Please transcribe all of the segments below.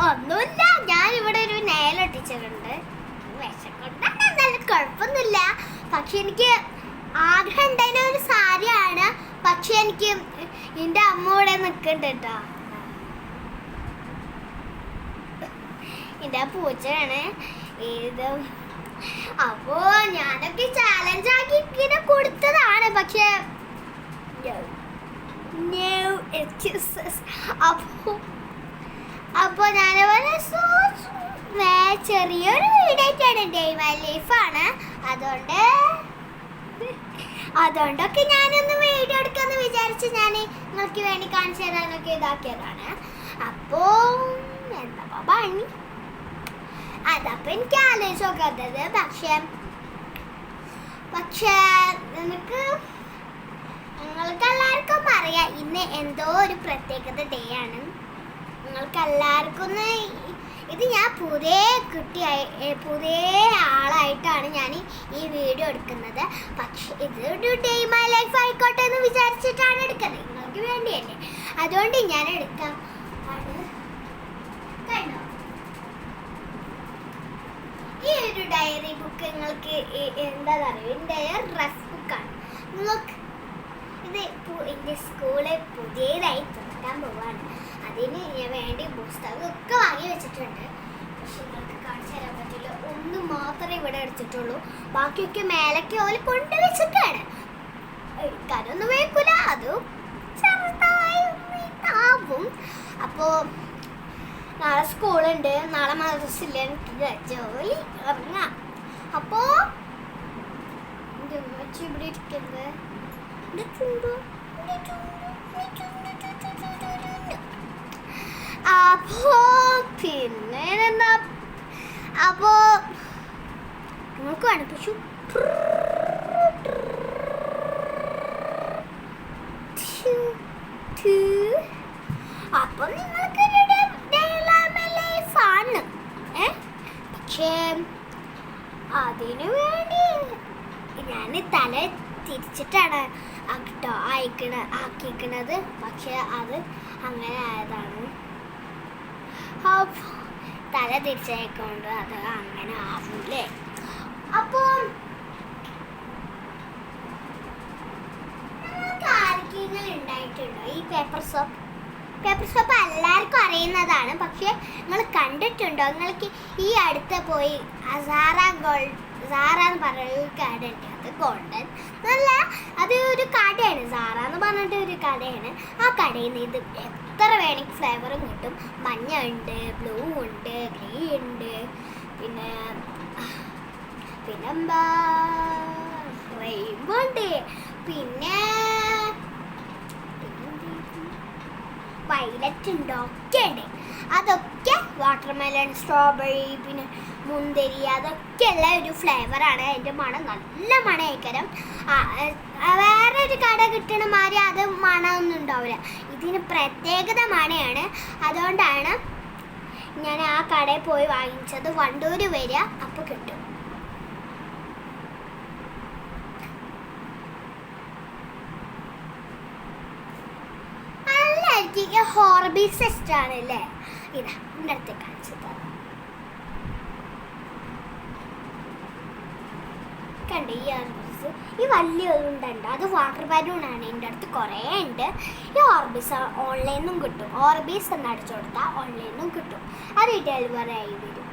ഒന്നുമില്ല, ഞാൻ ഇവിടെ ഒരു നെയിലൊട്ടിച്ചിട്ടുണ്ട്. വിശക്കൊണ്ടാണ്, എന്നാലും കുഴപ്പമൊന്നുമില്ല. പക്ഷെ എനിക്ക് ആഗ്രഹം ഉണ്ടായിരുന്ന ഒരു സാരിയാണ്. പക്ഷെ എനിക്ക് എൻ്റെ അമ്മ ഇവിടെ നിൽക്കുന്നുണ്ട് കേട്ടോ. എൻ്റെ പൂച്ചയാണ് ഇത്. അപ്പോ ഞാനൊക്കെ ചാലഞ്ച് ആക്കി ഇങ്ങനെ കൊടുത്തതാണ്. പക്ഷെ അപ്പോ ഞാൻ ചെറിയൊരു വീഡിയോട്ടാണ്, ഡേ മൈ ലൈഫാണ്. അതുകൊണ്ടൊക്കെ ഞാനൊന്ന് വീഡിയോ എടുക്കാന്ന് വിചാരിച്ച് ഞാൻ നിങ്ങൾക്ക് വേണ്ടി കാണിച്ചു തരാനൊക്കെ ഇതാക്കിയതാണ്. അപ്പോ എന്താ പണി അതപ്പൊ എനിക്ക് ആലോചിച്ച് നോക്കാത്തത്. പക്ഷേ നിങ്ങൾക്ക് എല്ലാവർക്കും അറിയാം ഇന്ന് എന്തോ ഒരു പ്രത്യേകത ഡേ ആണ്. നിങ്ങൾക്ക് എല്ലാവർക്കും ഇത് ഞാൻ പുതിയ ആളായിട്ടാണ് ഞാൻ ഈ വീഡിയോ എടുക്കുന്നത്. പക്ഷെ ഇതൊരു ഡേ മൈ ലൈഫ് ആയിക്കോട്ടെ എന്ന് വിചാരിച്ചിട്ടാണ് എടുക്കുന്നത്, നിങ്ങൾക്ക് വേണ്ടിയല്ലേ. അതുകൊണ്ട് ഞാൻ എടുക്കാം. ഈ ഒരു ഡയറി ബുക്ക് നിങ്ങൾക്ക് എന്താ പറയുക, എൻ്റെ റഫ് ബുക്കാണ്. നിങ്ങൾക്ക് ഇത് എൻ്റെ സ്കൂളിൽ പുതിയതായി തുറക്കാൻ പോവാണ്. അതിന് ഞാൻ വേണ്ടി പുസ്തകമൊക്കെ വാങ്ങി വെച്ചിട്ടുണ്ട്. പക്ഷെ നിങ്ങൾക്ക് കാണിച്ചു തരാൻ പറ്റില്ല, ഒന്ന് മാത്രമേ ഇവിടെ എടുത്തിട്ടുള്ളൂ. ബാക്കിയൊക്കെ മേലൊക്കെ ഓല് കൊണ്ടുവച്ചിട്ടാണ്. എടുക്കാനൊന്നും വേക്കൂല, അതും ചെറുതായി ആവും. അപ്പോൾ നാളെ സ്കൂളുണ്ട്, നാളെ മദ്രസില്ല, എനിക്ക് ജോലി ഇറങ്ങാം. അപ്പോൾ എൻ്റെ ഉമ്മച്ചി ഇവിടെ ഇരിക്കുന്നത് അപ്പോ പിന്നെ എന്താ, അപ്പോ നിങ്ങൾക്ക് വേണം പശു അപ്പൊ നിങ്ങൾക്ക് ലൈഫാണ്. പക്ഷേ അതിനു വേണ്ടി ഞാൻ തല തിരിച്ചിട്ടാണ് ആക്കിക്കണത്. പക്ഷെ അത് അങ്ങനെ ആയതാണ്. തല തിരിച്ചയക്കൊണ്ട് അത് അങ്ങനെ ആവൂലേ. അപ്പോൾ ആർക്കെങ്കിലും ഉണ്ടായിട്ടുണ്ടോ ഈ പേപ്പർ സോപ്പ്? പേപ്പർ സോപ്പ് എല്ലാവർക്കും അറിയുന്നതാണ്. പക്ഷേ നിങ്ങൾ കണ്ടിട്ടുണ്ടോ? നിങ്ങൾക്ക് ഈ അടുത്ത് പോയി സാറ എന്ന് പറഞ്ഞൊരു കടയുണ്ട്. അത് ഗോൾഡൻ നല്ല അത് ഒരു കടയാണ്, സാറ എന്ന് പറഞ്ഞിട്ട് ഒരു കടയാണ്. ആ കടയിൽ നിന്ന് ഇത് എത്ര വേണമെങ്കിൽ ഫ്ലേവറും കിട്ടും. മഞ്ഞ ഉണ്ട്, ബ്ലൂ ഉണ്ട്, ഗ്രീൻ ഉണ്ട്, പിന്നെന്താ റെയിൻബോ ഉണ്ട്, പിന്നെ വയലറ്റ് ഉണ്ട്, ഒക്കെ ഉണ്ട്. അതൊക്കെ വാട്ടർമെലൺ, സ്ട്രോബെറി, പിന്നെ മുന്തിരി, അതൊക്കെ ഉള്ള ഒരു ഫ്ലേവറാണ്. അതിൻ്റെ മണം നല്ല മണമായിക്കരം. വേറൊരു കട കിട്ടണ മാതിരി അത് മണമൊന്നും ഉണ്ടാവില്ല. ഇതിന് പ്രത്യേകത മണയാണ്. അതുകൊണ്ടാണ് ഞാൻ ആ കടയിൽ പോയി വാങ്ങിച്ചത്. വണ്ടൂർ വരിക, അപ്പോൾ കിട്ടും. എല്ലാവർക്കും ഹോർബീസ് ഇഷ്ടമാണല്ലേ. ഇതാ എൻ്റെ അടുത്ത് കാണിച്ചു തരാം. കണ്ട് ഈ ഹോർബീസ്, ഈ വലിയ ഉണ്ടുണ്ട്, അത് വാട്ടർ ബലൂണാണ്. എൻ്റെ അടുത്ത് കുറേ ഉണ്ട്. ഈ ഹോർബീസ് ഓൺലൈനിൽ നിന്നും കിട്ടും. ഹോർബീസ് എന്ന് അടിച്ചു കൊടുത്താൽ ഓൺലൈനിൽ നിന്നും കിട്ടും. അത് ഡെലിവറി ആയി വരും.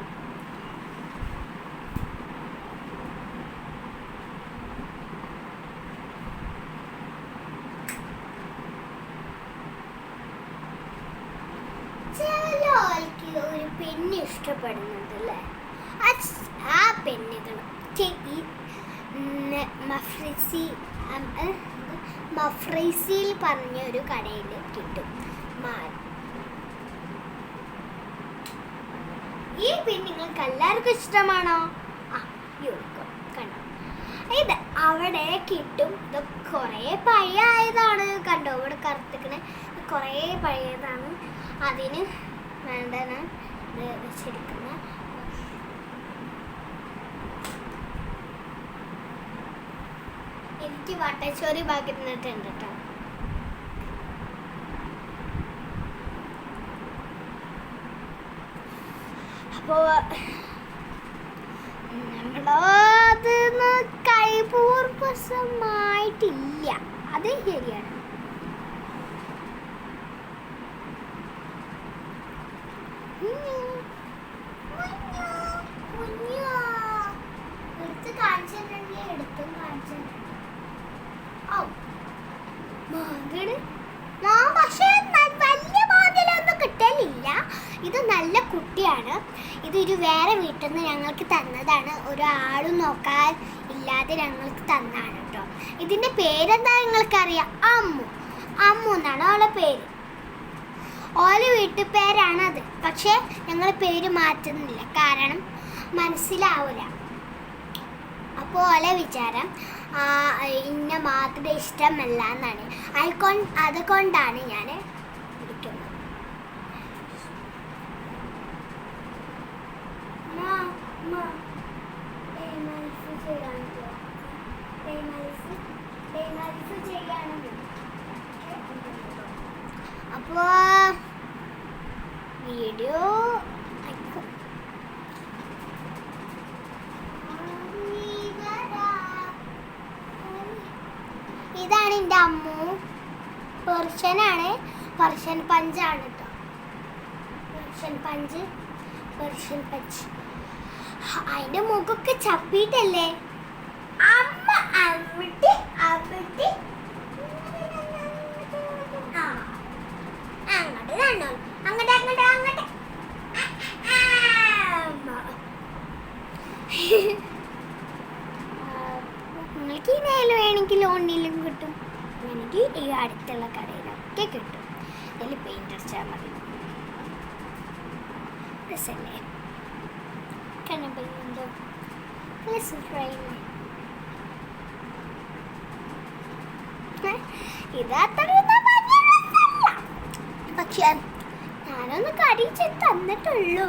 ഒരു പെണ്ണ് ഇഷ്ടപ്പെടുന്നുണ്ടല്ലേ, ആ പെണ്ണികൾ ഈ മഫ്രീസിൽ പറഞ്ഞ ഒരു കടയിൽ കിട്ടും. ഈ പെണ്ണുങ്ങൾക്ക് എല്ലാവർക്കും ഇഷ്ടമാണോ? കണ്ടോ, ഇത് അവിടെ കിട്ടും. ഇത് കുറേ പഴയതാണ്. കണ്ടോ, ഇവിടെ കറുത്തിക്കണേ കുറേ പഴയതാണ്. അതിന് വേണ്ടതാണ് ഇത് വെച്ചെടുക്കുന്നത്. എനിക്ക് വട്ടച്ചോറി ബാക്കി നിന്നിട്ടുണ്ട് കേട്ടോ. അപ്പോൾ നമ്മളത് കൈപൂർവമായിട്ടില്ല, അത് ശരിയാണ്. എടുത്ത് കാണിച്ചിട്ടുണ്ടെങ്കിൽ എടുത്തും കാണിച്ചു. പക്ഷേ വലിയ മാതിലൊന്നും കിട്ടലില്ല. ഇത് നല്ല കുട്ടിയാണ്. ഇതൊരു വേറെ വീട്ടിൽ നിന്ന് ഞങ്ങൾക്ക് തന്നതാണ്. ഒരാളും നോക്കാൻ ഇല്ലാതെ ഞങ്ങൾക്ക് തന്നതാണ് കേട്ടോ. ഇതിൻ്റെ പേരെന്താ നിങ്ങൾക്കറിയാം? അമ്മു. അമ്മു എന്നാണ് അവളുടെ പേര്. ഓരോ വീട്ടുപേരാണത്. പക്ഷേ ഞങ്ങൾ പേര് മാറ്റുന്നില്ല, കാരണം മനസ്സിലാവില്ല. അപ്പോൾ ഓലെ വിചാരം ഇന്ന മാത്രം ഇഷ്ടമല്ല എന്നാണ്. അതുകൊണ്ടാണ് ഞാൻ വിളിക്കുന്നത്. അപ്പോൾ വീഡിയോ ഇതാണ് എൻ്റെ അമ്മു. പെർഷ്യനാണ്, പെർഷ്യൻ പഞ്ചാണ് കേട്ടോ. Persian punch. അതിൻ്റെ മുഖമൊക്കെ ചപ്പിട്ടല്ലേ. അമ്മ അവിടെ അവിടെ അങ്ങോട്ട് കണ്ടോ, അങ്ങോട്ട് അങ്ങോട്ട് അങ്ങോട്ട്. നിങ്ങൾക്ക് ഈ നേരം വേണമെങ്കിൽ ഓൺലൈനിലും കിട്ടും, വേണമെങ്കിൽ ഈ അടുത്തുള്ള കടയിലൊക്കെ കിട്ടും. ഇതിൽ പെയിൻ്റ് അടിച്ചാൽ മതി. രസല്ലേ കണ്ണുണ്ടോ? ഇത് അത്രയൊന്നും പക്ഷെ ഞാനൊന്ന് കടിച്ച് തന്നിട്ടുള്ളൂ.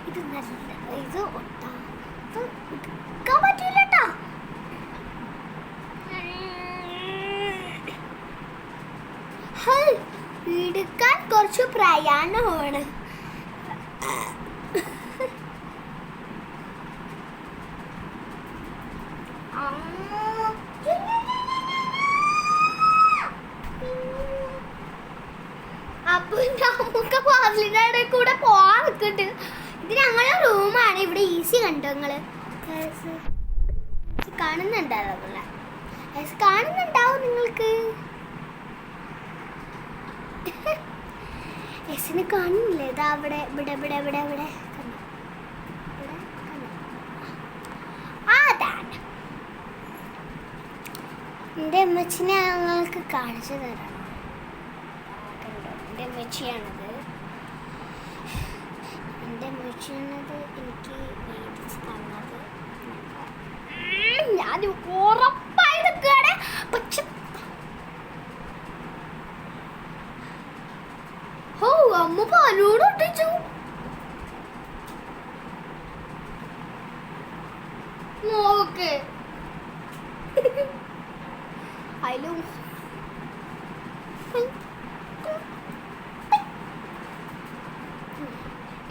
ഇത് നല്ല ഇത് എടുക്കാൻ പറ്റില്ല കേട്ടോ. എടുക്കാൻ കുറച്ച് പ്രയാണമാണ്. അപ്പൊ നമുക്ക് വാതിലിൻ്റെ കൂടെ പോവാൻ നിൽക്കുന്നുണ്ട്. ഇത് ഞങ്ങളുടെ റൂമാണ്. ഇവിടെ ഈസി കണ്ടോ നിങ്ങള്? കാണുന്നുണ്ടാവും നിങ്ങൾക്ക്. എസിനെ കാണുന്നില്ലേ? ഇതാ അവിടെ ഇവിടെ ഇവിടെ ഇവിടെ ഇവിടെ അതാണ് എൻ്റെ അമ്മച്ചിനെ ഞങ്ങൾക്ക് കാണിച്ചു തരാം. എൻ്റെ അമ്മച്ചിയാണത്. എൻ്റെ അമ്മച്ചിയാണത് എനിക്ക് മേടിച്ച് തന്നത്. ഞാൻ ഉറപ്പായി നിൽക്കുകയാണ്. പക്ഷെ അമ്മ പാലോട് ഒട്ടിച്ചു. നോക്ക് അതിലും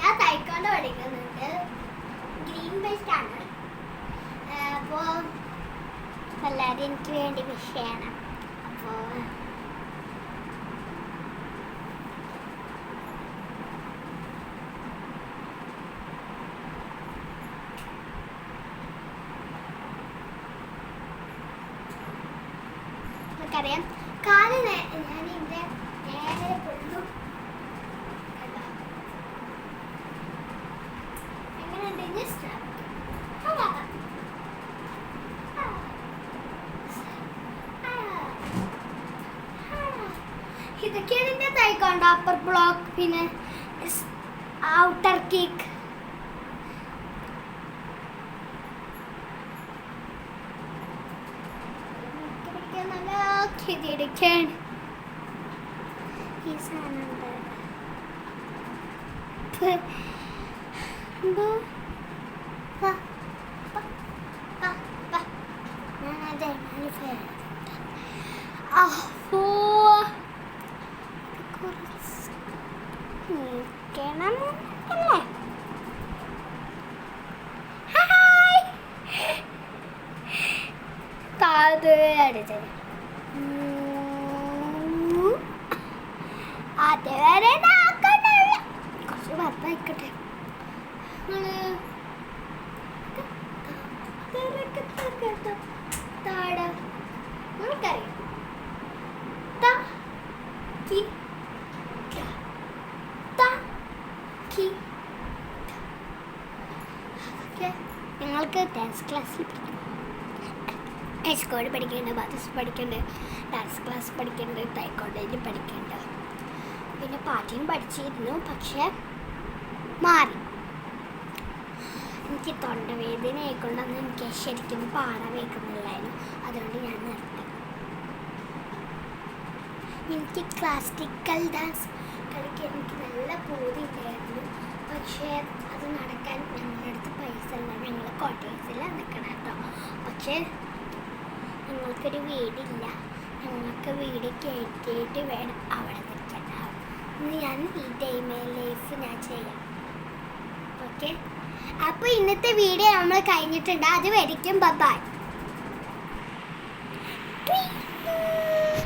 ഞാൻ തൈക്കൊണ്ട് പഠിക്കുന്നുണ്ട്. ഗ്രീൻ ബെൽറ്റ് ആണ്. അപ്പോൾ എല്ലാവരും എനിക്ക് വേണ്ടി വിഷ് ചെയ്യണം. അപ്പോൾ നമുക്കറിയാം കാല് ഞാൻ ഇതിൻ്റെ നേരെ കൊണ്ടു. എങ്ങനെയുണ്ട്? ഇതൊക്കെയാണ് എൻ്റെ തൈക്കോണ്ട. അപ്പർ ബ്ലോക്ക്, പിന്നെ ഔട്ടർ കിക്ക്. ഇതിരിക്കാൻ ഈ സാധനമുണ്ട്. ഞാനത് കുറച്ച് നിൽക്കണം അല്ലേ? എടുത്തത്. അതുവരെ കുറച്ച് വറുതായിക്കട്ടെ. ഞങ്ങൾക്ക് ഡാൻസ് ക്ലാസ്സിൽ സ്കൂളിൽ പഠിക്കേണ്ട, ബാത്റൂംസ് പഠിക്കേണ്ട, ഡാൻസ് ക്ലാസ് പഠിക്കേണ്ട, ടൈക്കോണ്ടയിൽ പഠിക്കേണ്ട, പിന്നെ പാട്ടിയും പഠിച്ചിരുന്നു. പക്ഷേ മാറി. എനിക്ക് തൊണ്ടവേദന ആയിക്കൊണ്ടന്ന് എനിക്ക് ശരിക്കും പാടാൻ വയ്ക്കുന്നില്ലായിരുന്നു. അതുകൊണ്ട് ഞാൻ നിർത്തി. എനിക്ക് ക്ലാസിക്കൽ ഡാൻസ് കളിക്കാൻ എനിക്ക് നല്ല പൂതി ഉണ്ടായിരുന്നു. പക്ഷേ അത് നടക്കാൻ ഞങ്ങളുടെ അടുത്ത് പൈസ ഇല്ല. ഞങ്ങൾ കോട്ടേഴ്സിലാണ് നിൽക്കണം കേട്ടോ. പക്ഷേ ഞങ്ങൾക്കൊരു വീടില്ല. ഞങ്ങൾക്ക് വീട് കയറ്റിയിട്ട് വേണം അവിടെ നിൽക്കാനാവും. ഇന്ന് ഞാൻ ഈ ലൈഫ് ഞാൻ ചെയ്യാം. ഓക്കെ, അപ്പോൾ ഇന്നത്തെ വീഡിയോ നമ്മൾ കഴിഞ്ഞിട്ടുണ്ട്. അത് വരയ്ക്കും. ബൈ.